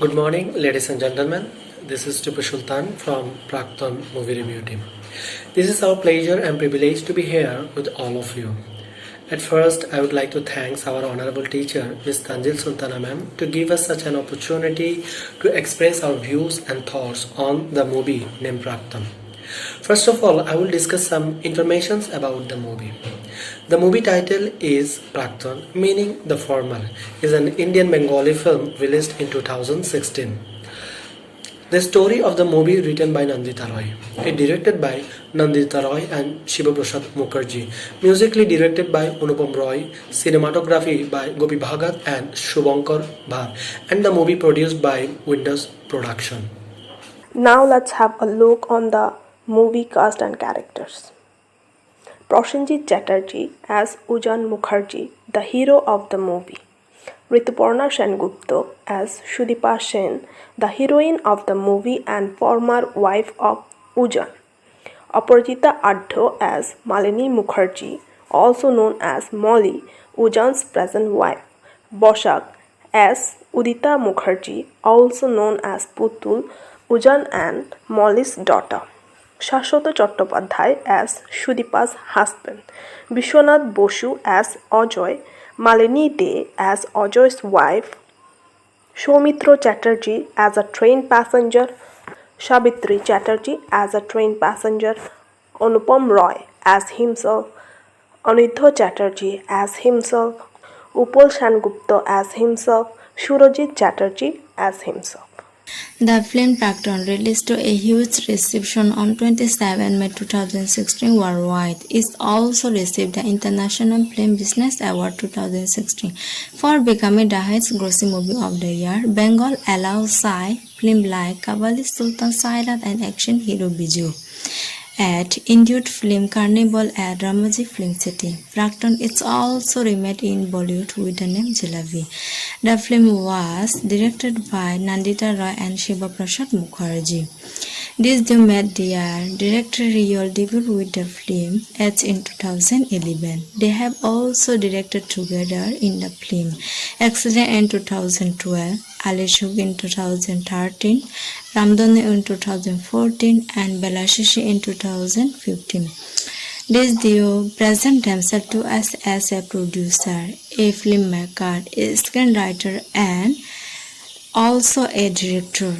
Good morning, ladies and gentlemen. This is Tipu Sultan from Prakton Movie Review Team. This is our pleasure and privilege to be here with all of you. At first, I would like to thank our honorable teacher, Ms. Tanjil Sultana ma'am, to give us such an opportunity to express our views and thoughts on the movie named Prakton. First of all, I will discuss some information about the movie. The movie title is Prakton, meaning the former, is an Indian Bengali film released in 2016. The story of the movie written by Nandita Roy, it directed by Nandita Roy and Shiva Prasad Mukherjee, musically directed by Anupam Roy, cinematography by Gopi Bhagat and Shubhankar Bhar, and the movie produced by Windows Production. Now let's have a look on the movie cast and characters. Prosenjit Chatterjee as Ujan Mukherjee, the hero of the movie. Rituparna Sengupta as Sudipa Sen, the heroine of the movie and former wife of Ujan. Aparajita Addo as Malini Mukherjee, also known as Molly, Ujan's present wife. Boshak as Udita Mukherjee, also known as Putul, Ujan and Molly's daughter. Shashwata Chattopadhyay as Sudipa's husband. Vishwanath Bosu as Ajoy. Malini De as Ajoy's wife. Soumitra Chatterjee as a train passenger. Savitri Chatterjee as a train passenger. Anupam Roy as himself. Anidha Chatterjee as himself. Upal Sengupta as himself. Surajit Chatterjee as himself. The film Prakton, released to a huge reception on 27 May 2016 worldwide, it also received the International Film Business Award 2016 for becoming the highest grossing movie of the year. Bengal allows Sai film like Kabali Sultan Sairat and action hero Biju at Indute Film Carnival at Ramoji Film City. Prakton is also remade in Bollywood with the name Jalebi. The film was directed by Nandita Roy and Shiva Prasad Mukherjee. These two made their directorial debut with the film Edge in 2011. They have also directed together in the film Accident in 2012, Alishuk in 2013, Ramdhanu in 2014 and Belashishi in 2015. These duo present themselves to us as a producer, a filmmaker, a screenwriter and also a director.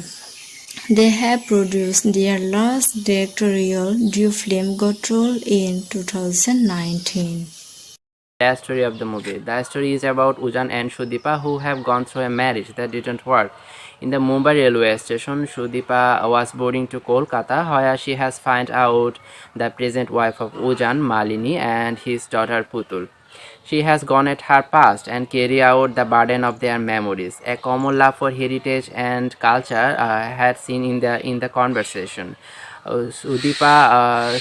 They have produced their last directorial duo film Gotrol in 2019. The story of the movie. The story is about Ujan and Sudipa who have gone through a marriage that didn't work. In the Mumbai railway station, Sudipa was boarding to Kolkata where she has found out the present wife of Ujan, Malini, and his daughter Putul. She has gone at her past and carry out the burden of their memories. A common love for heritage and culture had seen in the conversation. Sudipa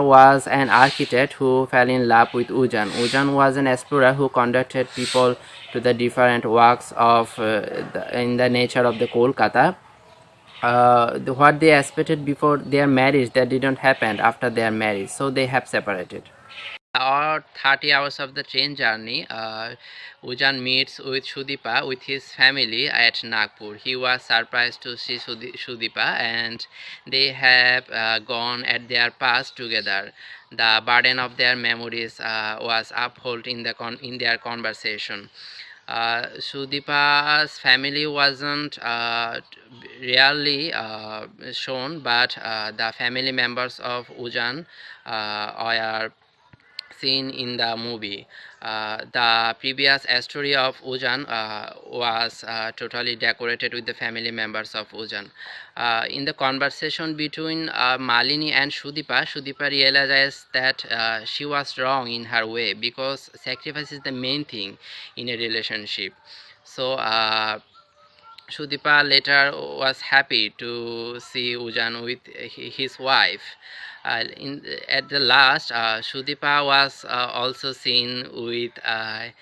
was an architect who fell in love with Ujan. Ujan was an explorer who conducted people to the different works of in the nature of the Kolkata. What they expected before their marriage that didn't happen after their marriage, so they have separated. Or 30 hours of the train journey, Ujan meets with Sudipa with his family at Nagpur. He was surprised to see Sudipa and they have gone at their past together. The burden of their memories was upheld in their conversation. Sudipa's family wasn't really shown, but the family members of Ujan are seen in the movie. The previous story of Ujan was totally decorated with the family members of Ujan. In the conversation between Malini and Sudipa realized that she was wrong in her way because sacrifice is the main thing in a relationship. So Sudipa later was happy to see Ujan with his wife. At the last, Sudipa was also seen with her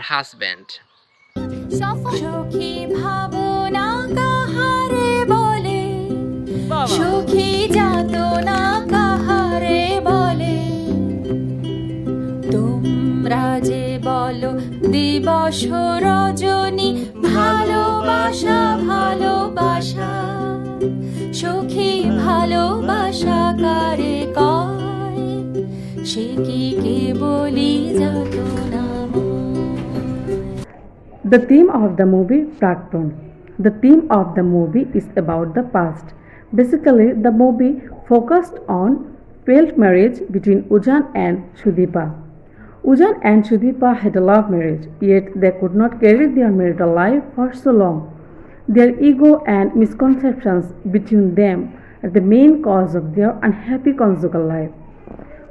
husband. সখী ভাবনা কাহারে বলে সখী যাতনা কাহারে বলে তোমরা যে বলো দিবস রজনী ভালোবাসা ভালোবাসা ভালোবাসা সখী ভালোবাসা কারে কয় সে কি কেবলি যাতনা The theme of the movie Prakton. The theme of the movie is about the past. Basically, the movie focused on failed marriage between Ujan and Shudipa. Ujan and Shudipa had a love marriage, yet they could not carry their marital life for so long. Their ego and misconceptions between them are the main cause of their unhappy conjugal life.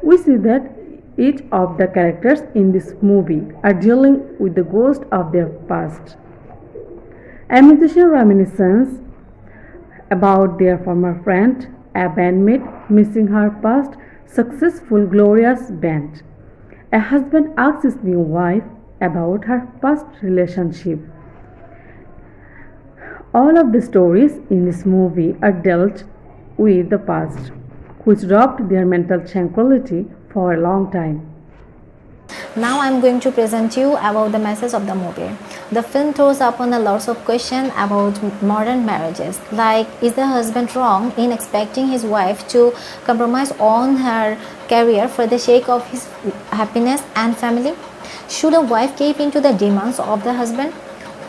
We see that each of the characters in this movie are dealing with the ghost of their past. A musician reminiscence about their former friend, a bandmate missing her past successful glorious band. A husband asks his new wife about her past relationship. All of the stories in this movie are dealt with the past, which robbed their mental tranquility for a long time. Now I am going to present you about the message of the movie. The film throws upon a lots of questions about modern marriages, like is the husband wrong in expecting his wife to compromise on her career for the sake of his happiness and family? Should a wife cave into the demands of the husband?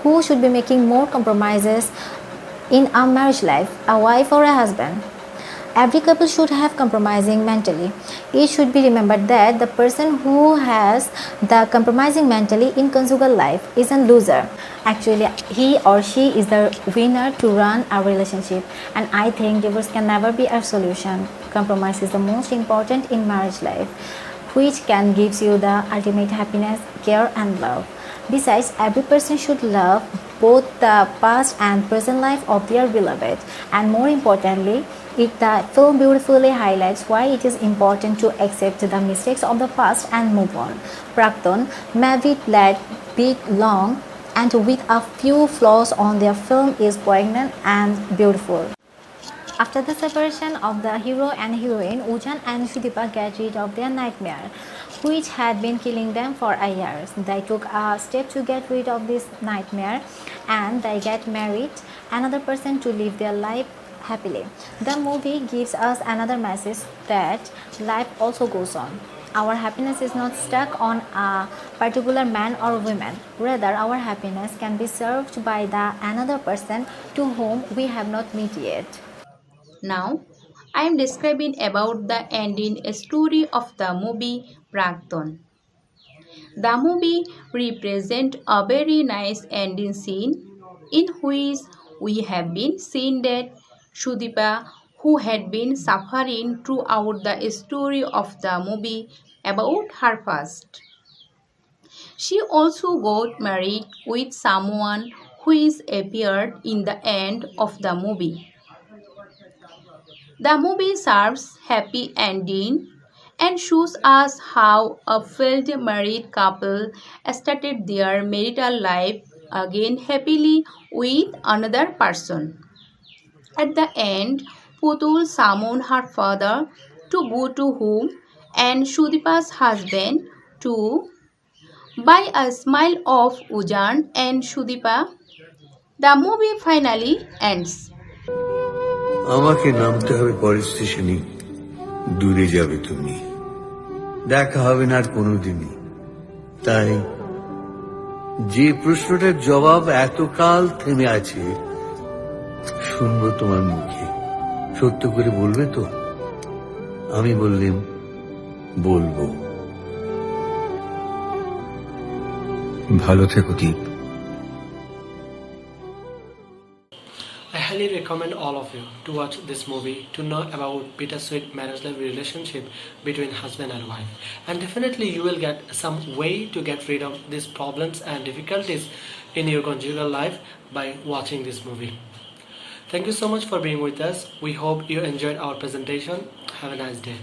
Who should be making more compromises in a marriage life, a wife or a husband? Every couple should have compromising mentally. It should be remembered that the person who has the compromising mentally in conjugal life is a loser. Actually, he or she is the winner to run a relationship, and I think divorce can never be a solution. Compromise is the most important in marriage life, which can give you the ultimate happiness, care and love. Besides, every person should love both the past and present life of their beloved, and more importantly, the film beautifully highlights why it is important to accept the mistakes of the past and move on. Prakton may be bit long and with a few flaws on their film is poignant and beautiful. After the separation of the hero and heroine, Ujan and Shudipa get rid of their nightmare, which had been killing them for a year. They took a step to get rid of this nightmare and they get married another person to live their life happily. The movie gives us another message that life also goes on. Our happiness is not stuck on a particular man or woman. Rather, our happiness can be served by the another person to whom we have not met yet. Now, I am describing about the ending story of the movie Prakton. The movie represents a very nice ending scene in which we have been seen that Shudipa, who had been suffering throughout the story of the movie about her past. She also got married with someone who is appeared in the end of the movie. The movie serves happy ending and shows us how a failed married couple started their marital life again happily with another person. At the end, Putul summoned her father to go to home and Shudipa's husband to by a smile of Ujan and Shudipa. The movie finally ends. আমাকে নামতে হবে পরের স্টেশনে, দূরে যাবে তুমি, দেখা হবে না আর কোনোদিনই। তাই যে প্রশ্নটার জবাব এতকাল থেমে আছে শুনবো তোমার মুখে, সত্য করে বলবে তো? আমি বললাম বলবো। ভালো থেকো দীপ। I highly recommend all of you to watch this movie to know about bittersweet marriage life relationship between husband and wife, and definitely you will get some way to get rid of these problems and difficulties in your conjugal life by watching this movie. Thank you so much for being with us. We hope you enjoyed our presentation. Have a nice day.